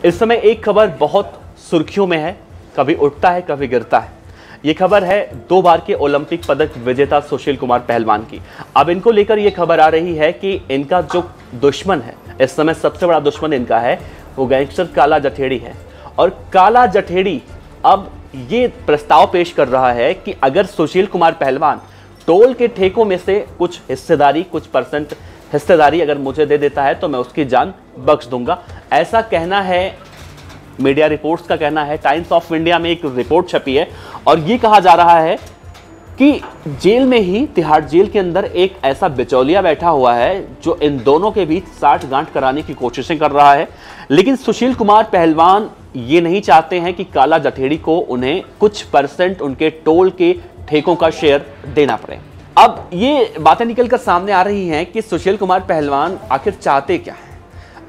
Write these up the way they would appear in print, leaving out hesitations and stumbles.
इस समय एक खबर बहुत सुर्खियों में है, कभी उठता है कभी गिरता है। ये खबर है 2 बार के ओलंपिक पदक विजेता सुशील कुमार पहलवान की। अब इनको लेकर ये खबर आ रही है कि इनका जो दुश्मन है, इस समय सबसे बड़ा दुश्मन इनका है, वो गैंगस्टर काला जठेड़ी है। और काला जठेड़ी अब ये प्रस्ताव पेश कर रहा है कि अगर सुशील कुमार पहलवान टोल के ठेकों में से कुछ हिस्सेदारी, कुछ परसेंट हिस्सेदारी अगर मुझे दे देता है तो मैं उसकी जान बख्श दूंगा। ऐसा कहना है, मीडिया रिपोर्ट्स का कहना है। टाइम्स ऑफ इंडिया में एक रिपोर्ट छपी है और ये कहा जा रहा है कि जेल में ही, तिहाड़ जेल के अंदर एक ऐसा बिचौलिया बैठा हुआ है जो इन दोनों के बीच साठ गांठ कराने की कोशिशें कर रहा है। लेकिन सुशील कुमार पहलवान ये नहीं चाहते हैं कि काला जठेड़ी को उन्हें कुछ परसेंट उनके टोल के ठेकों का शेयर देना पड़े। अब ये बातें निकलकर सामने आ रही हैं कि सुशील कुमार पहलवान आखिर चाहते क्या हैं।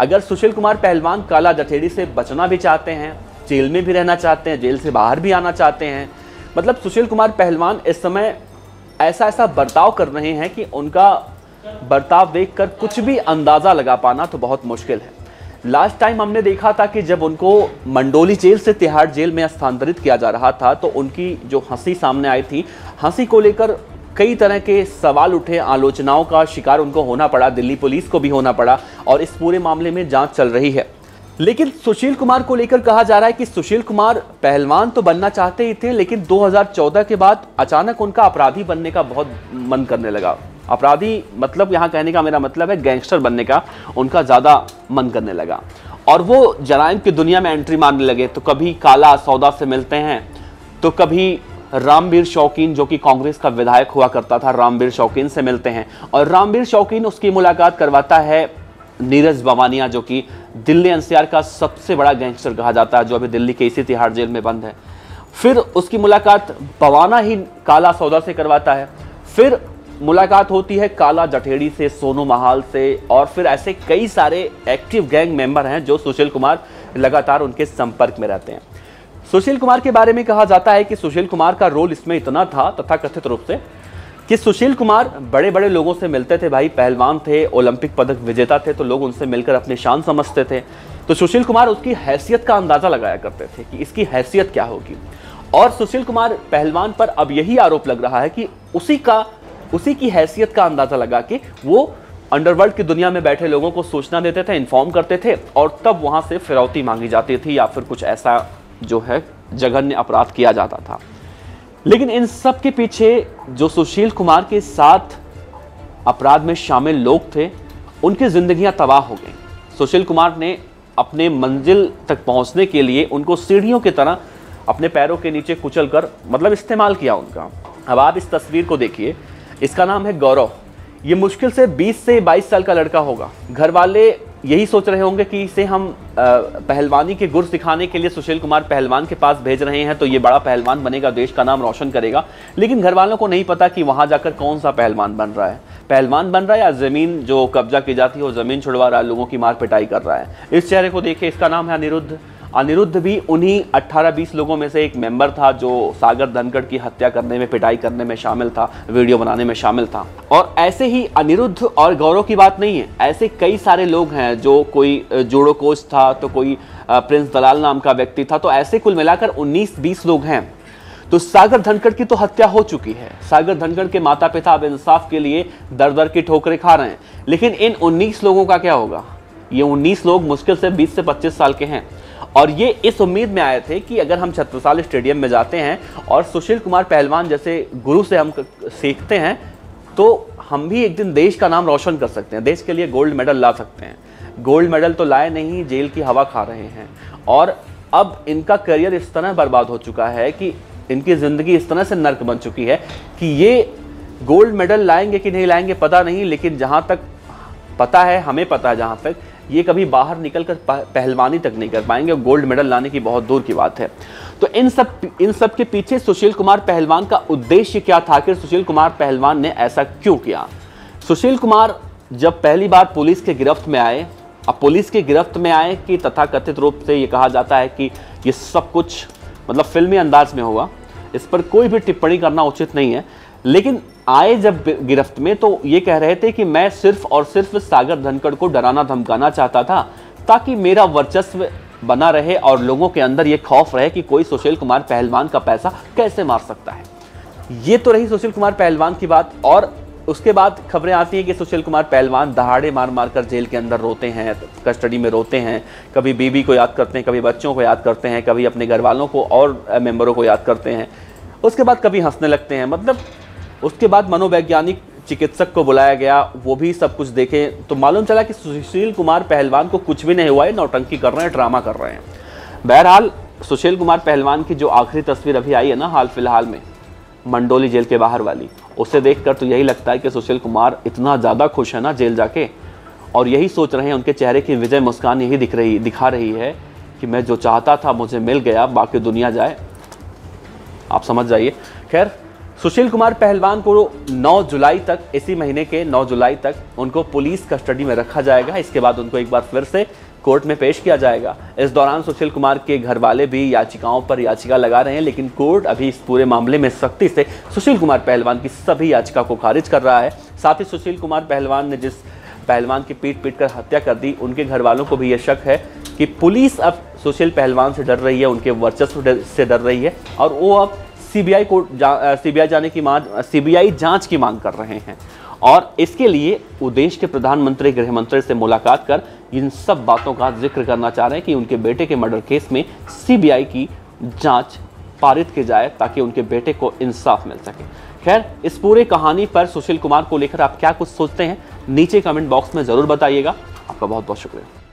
अगर सुशील कुमार पहलवान काला जठेड़ी से बचना भी चाहते हैं, जेल में भी रहना चाहते हैं, जेल से बाहर भी आना चाहते हैं, मतलब सुशील कुमार पहलवान इस समय ऐसा बर्ताव कर रहे हैं कि उनका बर्ताव देखकर कुछ भी अंदाजा लगा पाना तो बहुत मुश्किल है। लास्ट टाइम हमने देखा था कि जब उनको मंडोली जेल से तिहाड़ जेल में स्थानांतरित किया जा रहा था तो उनकी जो हंसी सामने आई थी, हंसी को लेकर कई तरह के सवाल उठे, आलोचनाओं का शिकार उनको होना पड़ा, दिल्ली पुलिस को भी होना पड़ा और इस पूरे मामले में जांच चल रही है। लेकिन सुशील कुमार को लेकर कहा जा रहा है कि सुशील कुमार पहलवान तो बनना चाहते ही थे, लेकिन 2014 के बाद अचानक उनका अपराधी बनने का बहुत मन करने लगा। अपराधी मतलब यहाँ कहने का मेरा मतलब है गैंगस्टर बनने का उनका ज़्यादा मन करने लगा और वो जराइम की दुनिया में एंट्री मारने लगे। तो कभी काला सौदा से मिलते हैं, तो कभी रामवीर शौकीन जो कि कांग्रेस का विधायक हुआ करता था, रामवीर शौकीन से मिलते हैं और रामवीर शौकीन उसकी मुलाकात करवाता है नीरज बवानिया जो कि दिल्ली एनसीआर का सबसे बड़ा गैंगस्टर कहा जाता है, जो अभी दिल्ली के इसी तिहाड़ जेल में बंद है। फिर उसकी मुलाकात बवाना ही काला सौदा से करवाता है, फिर मुलाकात होती है काला जठेड़ी से, सोनू महाल से, और फिर ऐसे कई सारे एक्टिव गैंग मेंबर हैं जो सुशील कुमार लगातार उनके संपर्क में रहते हैं। सुशील कुमार के बारे में कहा जाता है कि सुशील कुमार का रोल इसमें इतना था तथाकथित रूप से कि सुशील कुमार बड़े बड़े लोगों से मिलते थे। भाई पहलवान थे, ओलंपिक पदक विजेता थे, तो लोग उनसे मिलकर अपनी शान समझते थे। तो सुशील कुमार उसकी हैसियत का अंदाजा लगाया करते थे कि इसकी हैसियत क्या होगी। और सुशील कुमार पहलवान पर अब यही आरोप लग रहा है कि उसी की हैसियत का अंदाजा लगा के वो अंडरवर्ल्ड की दुनिया में बैठे लोगों को सूचना देते थे, इन्फॉर्म करते थे और तब वहां से फिरौती मांगी जाती थी या फिर कुछ ऐसा जो है जघन्य अपराध किया जाता था। लेकिन इन सब के पीछे जो सुशील कुमार के साथ अपराध में शामिल लोग थे, उनकी जिंदगियां तबाह हो गई। सुशील कुमार ने अपने मंजिल तक पहुंचने के लिए उनको सीढ़ियों की तरह अपने पैरों के नीचे कुचलकर मतलब इस्तेमाल किया उनका। अब आप इस तस्वीर को देखिए, इसका नाम है गौरव। ये मुश्किल से 20 से 22 साल का लड़का होगा। घर वाले यही सोच रहे होंगे कि इसे हम पहलवानी के गुर सिखाने के लिए सुशील कुमार पहलवान के पास भेज रहे हैं, तो ये बड़ा पहलवान बनेगा, देश का नाम रोशन करेगा। लेकिन घर वालों को नहीं पता कि वहां जाकर कौन सा पहलवान बन रहा है, पहलवान बन रहा है या जमीन जो कब्जा की जाती है वो जमीन छुड़वा रहा है, लोगों की मार पिटाई कर रहा है। इस चेहरे को देखिए, इसका नाम है अनिरुद्ध। अनिरुद्ध भी उन्हीं 18-20 लोगों में से एक मेंबर था जो सागर धनखड़ की हत्या करने में, पिटाई करने में शामिल था, वीडियो बनाने में शामिल था। और ऐसे ही अनिरुद्ध और गौरव की बात नहीं है, ऐसे कई सारे लोग हैं, जो कोई जूडो कोच था, तो कोई प्रिंस दलाल नाम का व्यक्ति था, तो ऐसे कुल मिलाकर 19-20 लोग हैं। तो सागर धनखड़ की तो हत्या हो चुकी है। सागर धनखड़ के माता पिता अब इंसाफ के लिए दर दर की ठोकरें खा रहे हैं। लेकिन इन 19 लोगों का क्या होगा? ये 19 लोग मुश्किल से 20 से 25 साल के हैं और ये इस उम्मीद में आए थे कि अगर हम छत्रसाल स्टेडियम में जाते हैं और सुशील कुमार पहलवान जैसे गुरु से हम सीखते हैं तो हम भी एक दिन देश का नाम रोशन कर सकते हैं, देश के लिए गोल्ड मेडल ला सकते हैं। गोल्ड मेडल तो लाए नहीं, जेल की हवा खा रहे हैं। और अब इनका करियर इस तरह बर्बाद हो चुका है कि इनकी ज़िंदगी इस तरह से नर्क बन चुकी है कि ये गोल्ड मेडल लाएंगे कि नहीं लाएंगे पता नहीं, लेकिन जहाँ तक पता है, हमें पता है जहाँ तक, ये कभी बाहर निकलकर पहलवानी तक नहीं कर पाएंगे। गोल्ड मेडल लाने की बहुत दूर की बात है। तो इन सब के पीछे सुशील कुमार पहलवान का उद्देश्य क्या था? आखिर सुशील कुमार पहलवान ने ऐसा क्यों किया? सुशील कुमार जब पहली बार पुलिस के गिरफ्त में आए, अब पुलिस के गिरफ्त में आए कि तथाकथित रूप से ये कहा जाता है कि ये सब कुछ मतलब फिल्मी अंदाज में हुआ, इस पर कोई भी टिप्पणी करना उचित नहीं है। लेकिन आए जब गिरफ्त में तो ये कह रहे थे कि मैं सिर्फ और सिर्फ सागर धनखड़ को डराना धमकाना चाहता था ताकि मेरा वर्चस्व बना रहे और लोगों के अंदर ये खौफ रहे कि कोई सुशील कुमार पहलवान का पैसा कैसे मार सकता है। ये तो रही सुशील कुमार पहलवान की बात। और उसके बाद खबरें आती हैं कि सुशील कुमार पहलवान दहाड़े मार मार कर जेल के अंदर रोते हैं, कस्टडी में रोते हैं। कभी बीवी को याद करते हैं, कभी बच्चों को याद करते हैं, कभी अपने घर वालों को और मेंबरों को याद करते हैं। उसके बाद कभी हंसने लगते हैं। मतलब उसके बाद मनोवैज्ञानिक चिकित्सक को बुलाया गया, वो भी सब कुछ देखे तो मालूम चला कि सुशील कुमार पहलवान को कुछ भी नहीं हुआ है, नौटंकी कर रहे हैं, ड्रामा कर रहे हैं। बहरहाल सुशील कुमार पहलवान की जो आखिरी तस्वीर अभी आई है ना हाल फिलहाल में, मंडोली जेल के बाहर वाली, उसे देखकर तो यही लगता है कि सुशील कुमार इतना ज़्यादा खुश है ना जेल जाके, और यही सोच रहे हैं, उनके चेहरे की विजय मुस्कान यही दिखा रही है कि मैं जो चाहता था मुझे मिल गया, बाकी दुनिया जाए। आप समझ जाइए। खैर, सुशील कुमार पहलवान को 9 जुलाई तक, इसी महीने के 9 जुलाई तक उनको पुलिस कस्टडी में रखा जाएगा। इसके बाद उनको एक बार फिर से कोर्ट में पेश किया जाएगा। इस दौरान सुशील कुमार के घर वाले भी याचिकाओं पर याचिका लगा रहे हैं, लेकिन कोर्ट अभी इस पूरे मामले में सख्ती से सुशील कुमार पहलवान की सभी याचिका को खारिज कर रहा है। साथ ही सुशील कुमार पहलवान ने जिस पहलवान की पीट कर हत्या कर दी, उनके घर वालों को भी यह शक है कि पुलिस अब सुशील पहलवान से डर रही है, उनके वर्चस्व से डर रही है, और वो अब सीबीआई जांच की मांग कर रहे हैं। और इसके लिए वो देश के प्रधानमंत्री, गृह मंत्री से मुलाकात कर इन सब बातों का जिक्र करना चाह रहे हैं कि उनके बेटे के मर्डर केस में सीबीआई की जांच पारित की जाए ताकि उनके बेटे को इंसाफ मिल सके। खैर, इस पूरे कहानी पर सुशील कुमार को लेकर आप क्या कुछ सोचते हैं, नीचे कमेंट बॉक्स में जरूर बताइएगा। आपका बहुत बहुत शुक्रिया।